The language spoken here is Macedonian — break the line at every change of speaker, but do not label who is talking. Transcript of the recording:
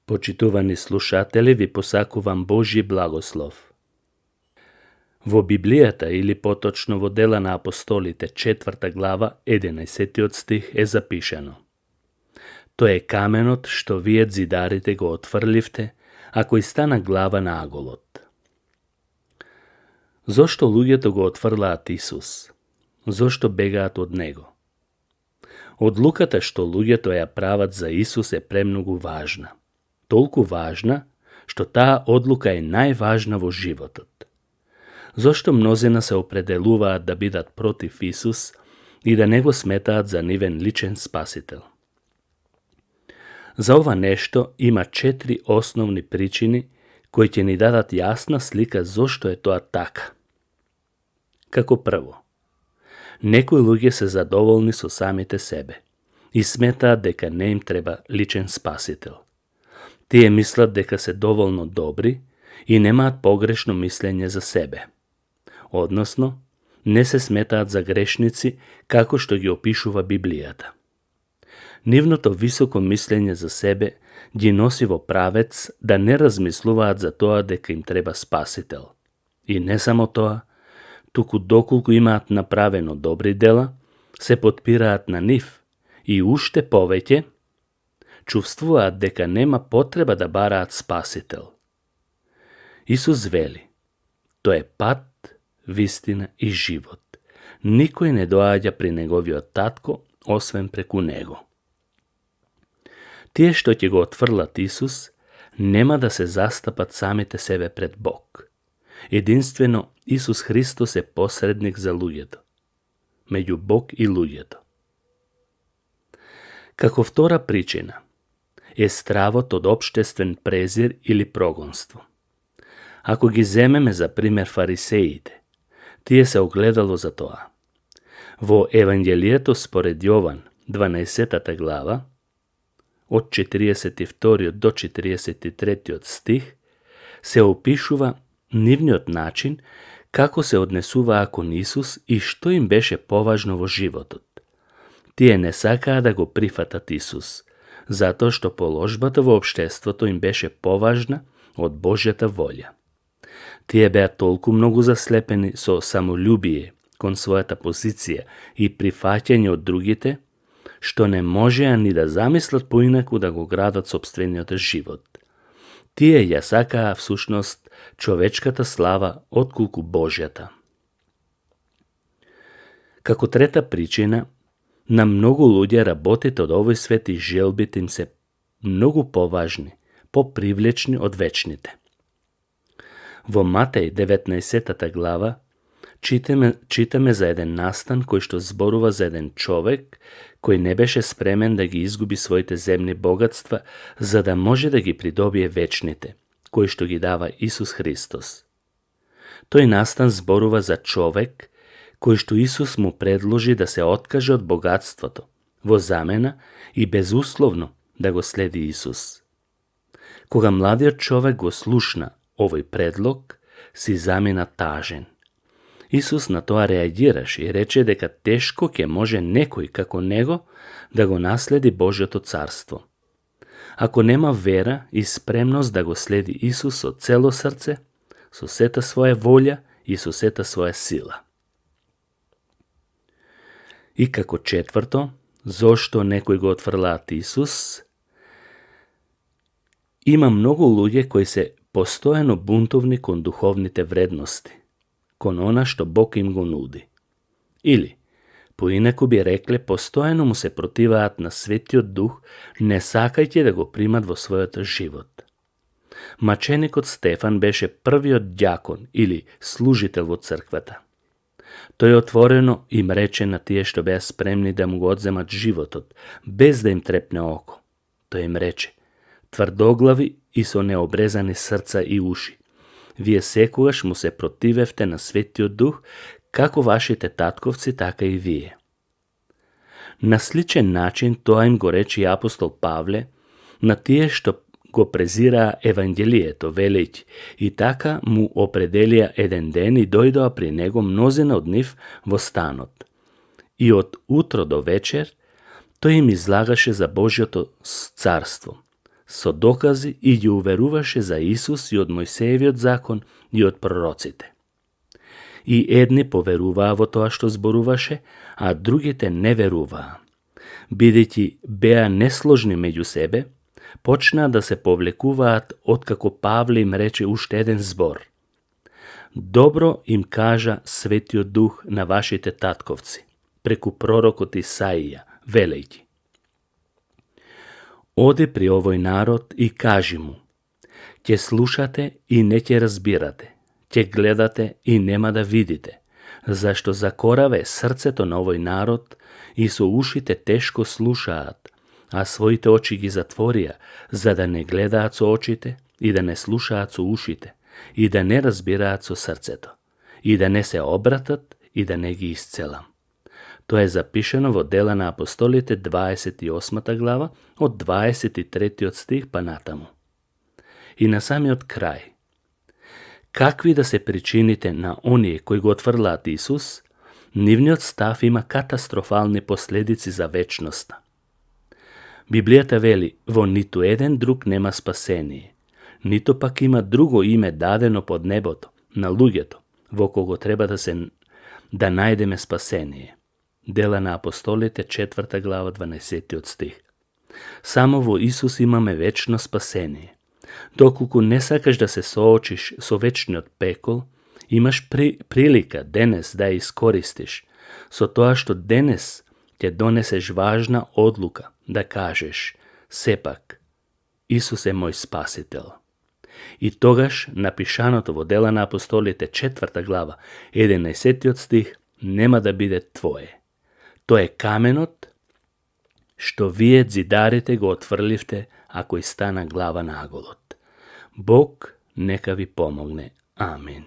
Почитувани слушатели, ви посакувам Божји благослов. Во Библијата, или поточно во Дела на апостолите, 4 глава, 11 стих е запишано: Тој е каменот што вие зидарите го отфрливте, а кој стана глава на аголот. Зошто луѓето го отфрлаат Исус? Зошто бегаат од Него? Одлуката што луѓето ја прават за Исус е премногу важна. Толку важна, што таа одлука е најважна во животот. Зошто мнозина се определуваат да бидат против Исус и да не го сметаат за нивен личен спасител? За ова нешто има 4 основни причини кои ќе ни дадат јасна слика зошто е тоа така. Како прво, некои луѓе се задоволни со самите себе и сметаат дека не им треба личен спасител. Тие мислат дека се доволно добри и немаат погрешно мислење за себе. Односно, не се сметаат за грешници како што ги опишува Библијата. Нивното високо мислење за себе ги носи во правец да не размислуваат за тоа дека им треба спасител. И не само тоа, туку доколку имаат направено добри дела, се потпираат на нив и уште повеќе чувствуваат дека нема потреба да бараат спасител. Исус вели: тој е пат, вистина и живот. Никој не доаѓа при неговиот татко, освен преку него. Тие што ќе го отфрлат Исус, нема да се застапат самите себе пред Бог. Единствено Исус Христос е посредник за луѓето, меѓу Бог и луѓето. Како втора причина е стравот од општествен презир или прогонство. Ако ги земеме за пример фарисеите, тие се огледало за тоа. Во Евангелието според Јован, 12 глава, од 42 до 43 стих, се опишува нивниот начин како се однесуваа кон Исус и што им беше поважно во животот. Тие не сакаа да го прифатат Исус, затоа што положбата во општеството им беше поважна од Божјата волја. Тие беа толку многу заслепени со самолюбие кон својата позиција и прифаќање од другите, што не можеа ни да замислат поинаку да го градат сопствениот живот. Тие ја сакаа всушност човечката слава отколку Божјата. Како трета причина, на многу луѓе работите од овој свет и желбите им се многу поважни, попривлечни од вечните. Во Матеј 19 глава читаме за еден настан кој што зборува за еден човек кој не беше спремен да ги изгуби своите земни богатства за да може да ги придобие вечните, кои што ги дава Исус Христос. Тој настан зборува за човек кој што Исус му предложи да се откаже од богатството, во замена и безусловно да го следи Исус. Кога младиот човек го слушна овој предлог, си замина тажен. Исус на тоа реагираше и рече дека тешко ќе може некој како него да го наследи Божјото царство. Ако нема вера и спремност да го следи Исус со цело срце, со сета своја волја и со сета своја сила. И како четврто, зошто некој го отфрлаат Исус? Има многу луѓе кои се постојано бунтовни кон духовните вредности, кон она што Бог им го нуди. Или, поинаку би рекле, постојано му се противаат на Светиот Дух, не сакајќи да го примат во својот живот. Маченикот Стефан беше првиот дјакон или служител во црквата. Тој отворено им рече на тие што беа спремни да му го одземат животот, без да им трепне око. Тој им рече: тврдоглави и со необрезани срца и уши, вие секогаш му се противевте на Светиот Дух, како вашите татковци, така и вие. На сличен начин тоа им го рече и апостол Павле на тие што го презираа Евангелието, велејќи: и така му определија еден ден и дојдоа при него мнозина од нив во станот. И од утро до вечер тој им излагаше за Божјото царство, со докази и ги уверуваше за Исус и од Мојсеевиот закон и од пророците. И едни поверуваа во тоа што зборуваше, а другите не веруваа. Бидејќи беа несложни меѓу себе, почнаа да се повлекуваат откако Павле им рече уште еден збор. Добро им кажа Светиот Дух на вашите татковци, преку пророкот Исаија, велејќи: Оди при овој народ и кажи му: ќе слушате и не ќе разбирате, ќе гледате и нема да видите, зашто закораве срцето на овој народ и со ушите тешко слушаат, а своите очи ги затворија, за да не гледаат со очите и да не слушаат со ушите и да не разбираат со срцето и да не се обратат и да не ги исцелам. Тоа е запишено во Дела на апостолите 28 глава од 23 стих па натаму. И на самиот крај: какви да се причините на оние кои го отфрлаат Исус, нивниот став има катастрофални последици за вечноста. Библијата вели: во ниту еден друг нема спасение, нито пак има друго име дадено под небото на луѓето во кого треба да најдеме спасение. Дела на апостолите 4 глава 12 стих. Само во Исус имаме вечно спасение. Доколку не сакаш да се соочиш со вечниот пекол, имаш прилика денес да ја искористиш со тоа што денес ќе донесеш важна одлука да кажеш: сепак, Исус е мој спасител. И тогаш напишаното во Дела на апостолите 4 глава 11 стих нема да биде твое. Тоа е каменот што вие зидарите го отфрливте, ако и стана глава наголот. Бог нека ви помогне. Амин.